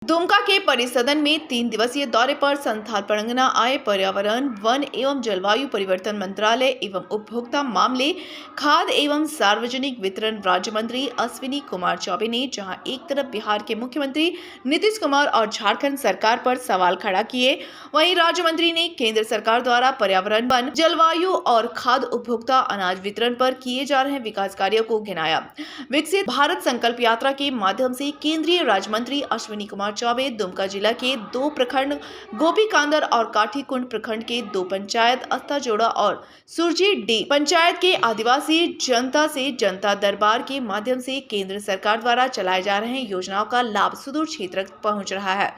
दुमका के परिसदन में 3 दिवसीय दौरे पर संथाल परगना आए पर्यावरण, वन एवं जलवायु परिवर्तन मंत्रालय एवं उपभोक्ता मामले, खाद्य एवं सार्वजनिक वितरण राज्य मंत्री अश्विनी कुमार चौबे ने जहां एक तरफ बिहार के मुख्यमंत्री नीतीश कुमार और झारखंड सरकार पर सवाल खड़ा किए, वहीं राज्य मंत्री ने केंद्र सरकार द्वारा पर्यावरण, वन, जलवायु और खाद्य उपभोक्ता अनाज वितरण पर किए जा रहे विकास कार्यों को गिनाया। विकसित भारत संकल्प यात्रा के माध्यम से केंद्रीय राज्य मंत्री अश्विनी कुमार चौबे दुमका जिला के 2 प्रखंड गोपीकांदर और काठीकुंड प्रखंड के 2 पंचायत अस्ताजोड़ा और सुरजी डी पंचायत के आदिवासी जनता से जनता दरबार के माध्यम से केंद्र सरकार द्वारा चलाए जा रहे योजनाओं का लाभ सुदूर क्षेत्र तक पहुंच रहा है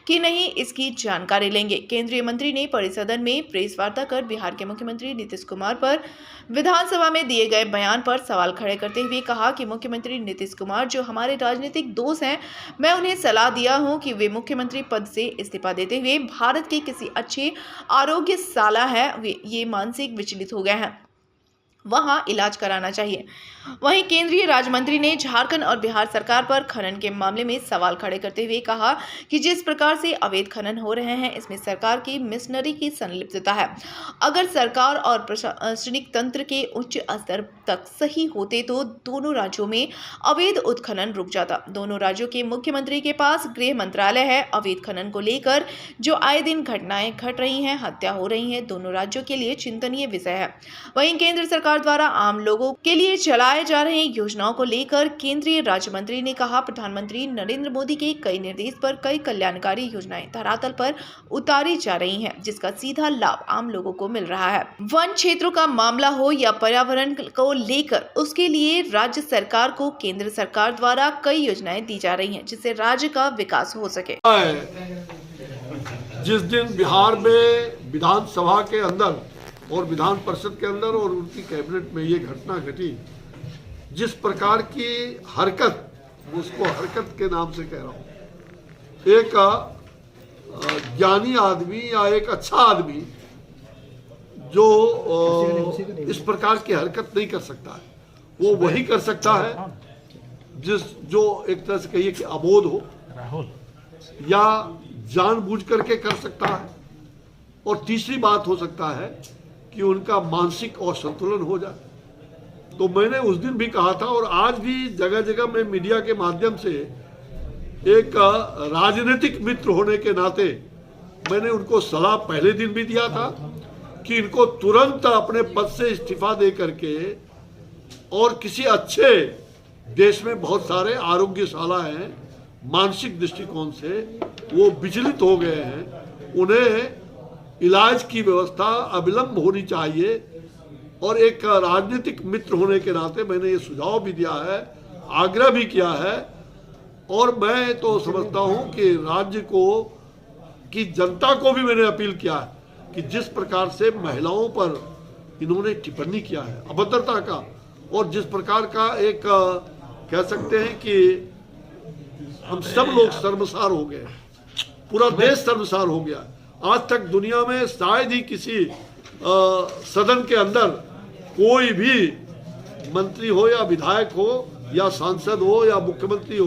कि नहीं, इसकी जानकारी लेंगे। केंद्रीय मंत्री ने परिसदन में प्रेस वार्ता कर बिहार के मुख्यमंत्री नीतीश कुमार पर विधानसभा में दिए गए बयान पर सवाल खड़े करते हुए कहा कि मुख्यमंत्री नीतीश कुमार जो हमारे राजनीतिक दोस्त हैं, मैं उन्हें सलाह दिया हूं कि वे मुख्यमंत्री पद से इस्तीफा देते हुए भारत के किसी अच्छे आरोग्यशाला है वे ये मानसिक विचलित हो गए हैं, वहां इलाज कराना चाहिए। वहीं केंद्रीय राज्य मंत्री ने झारखंड और बिहार सरकार पर खनन के मामले में सवाल खड़े करते हुए कहा कि जिस प्रकार से अवैध खनन हो रहे हैं, इसमें सरकार की मिशनरी की संलिप्तता है। अगर सरकार और प्रशासनिक तंत्र के उच्च स्तर तक सही होते तो दोनों राज्यों में अवैध उत्खनन रुक जाता। दोनों राज्यों के मुख्यमंत्री के पास गृह मंत्रालय है। अवैध खनन को लेकर जो आए दिन घटनाएं घट रही हैं, हत्या हो रही है, दोनों राज्यों के लिए चिंतनीय विषय है। वहीं केंद्र सरकार द्वारा आम लोगों के लिए चलाए जा रहे योजनाओं को लेकर केंद्रीय राज्य मंत्री ने कहा, प्रधानमंत्री नरेंद्र मोदी के कई निर्देश पर कई कल्याणकारी योजनाएं धरातल पर उतारी जा रही हैं, जिसका सीधा लाभ आम लोगों को मिल रहा है। वन क्षेत्रों का मामला हो या पर्यावरण को लेकर, उसके लिए राज्य सरकार को केंद्र सरकार द्वारा कई योजनाएं दी जा रही हैं, जिससे राज्य का विकास हो सके। जिस दिन बिहार में विधानसभा के अंदर और विधान परिषद के अंदर और उनकी कैबिनेट में ये घटना घटी, जिस प्रकार की हरकत, उसको हरकत के नाम से कह रहा हूँ, एक ज्ञानी आदमी या एक अच्छा आदमी जो इस प्रकार की हरकत नहीं कर सकता है, वो वही कर सकता है जो एक तरह से कहिए कि अबोध हो या जानबूझ करके कर सकता है, और तीसरी बात हो सकता है कि उनका मानसिक असंतुलन हो जाए। तो मैंने उस दिन भी कहा था और आज भी जगह जगह मैं मीडिया के माध्यम से एक राजनीतिक मित्र होने के नाते मैंने उनको सलाह पहले दिन भी दिया था कि इनको तुरंत अपने पद से इस्तीफा दे करके, और किसी अच्छे, देश में बहुत सारे आरोग्यशाला हैं, मानसिक दृष्टिकोण से वो विचलित हो गए हैं, उन्हें इलाज की व्यवस्था अविलंब होनी चाहिए। और एक राजनीतिक मित्र होने के नाते मैंने ये सुझाव भी दिया है, आग्रह भी किया है, और मैं तो समझता हूं कि राज्य को, कि जनता को भी मैंने अपील किया है कि जिस प्रकार से महिलाओं पर इन्होंने टिप्पणी किया है अभद्रता का, और जिस प्रकार का एक कह सकते हैं कि हम सब लोग शर्मसार हो गए, पूरा देश शर्मसार हो गया। आज तक दुनिया में शायद ही किसी सदन के अंदर कोई भी मंत्री हो या विधायक हो या सांसद हो या मुख्यमंत्री हो,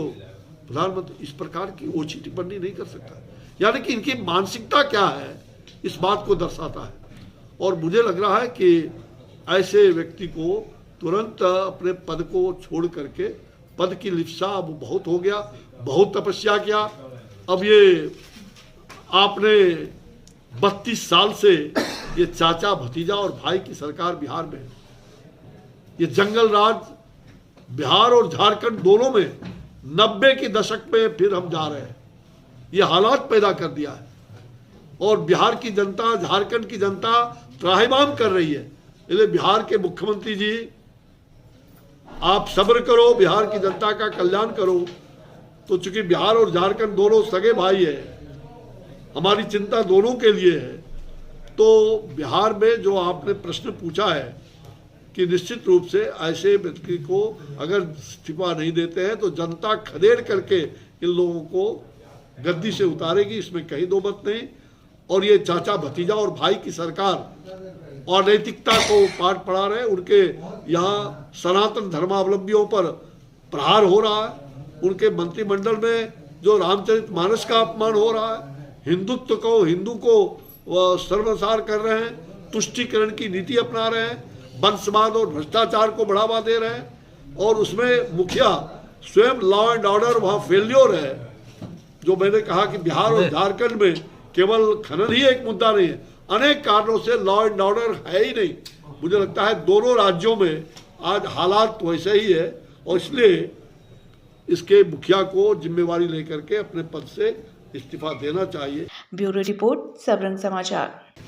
प्रधानमंत्री इस प्रकार की ओछी टिप्पणी नहीं कर सकता। यानी कि इनकी मानसिकता क्या है, इस बात को दर्शाता है। और मुझे लग रहा है कि ऐसे व्यक्ति को तुरंत अपने पद को छोड़ करके, पद की लिप्सा अब बहुत हो गया, बहुत तपस्या किया। अब ये आपने 32 साल से ये चाचा भतीजा और भाई की सरकार बिहार में, ये जंगल राज बिहार और झारखंड दोनों में 90 के दशक में फिर हम जा रहे हैं, ये हालात पैदा कर दिया है। और बिहार की जनता, झारखंड की जनता त्राहिमाम कर रही है। इसलिए बिहार के मुख्यमंत्री जी, आप सब्र करो, बिहार की जनता का कल्याण करो। तो चूंकि बिहार और झारखंड दोनों सगे भाई है, हमारी चिंता दोनों के लिए है। तो बिहार में जो आपने प्रश्न पूछा है कि निश्चित रूप से ऐसे व्यक्ति को अगर इस्तीफा नहीं देते हैं तो जनता खदेड़ करके इन लोगों को गद्दी से उतारेगी, इसमें कहीं दो मत नहीं। और ये चाचा भतीजा और भाई की सरकार अनैतिकता को पाठ पढ़ा रहे, उनके यहाँ सनातन धर्मावलंबियों पर प्रहार हो रहा है। उनके मंत्रिमंडल में जो रामचरितमानस का अपमान हो रहा है, हिंदुत्व को, हिंदू को सर्वसार कर रहे हैं, तुष्टीकरण की नीति अपना रहे हैं, वंशवाद और भ्रष्टाचार को बढ़ावा दे रहे हैं, और उसमें मुखिया स्वयं लॉ एंड ऑर्डर वहाँ फेल्योर है। जो मैंने कहा कि बिहार और झारखंड में केवल खनन ही एक मुद्दा नहीं है, अनेक कारणों से लॉ एंड ऑर्डर है ही नहीं। मुझे लगता है दोनों राज्यों में आज हालात वैसे ही है, और इसलिए इसके मुखिया को जिम्मेवारी लेकर के अपने पद से इस्तीफा देना चाहिए। ब्यूरो रिपोर्ट, सबरंग समाचार।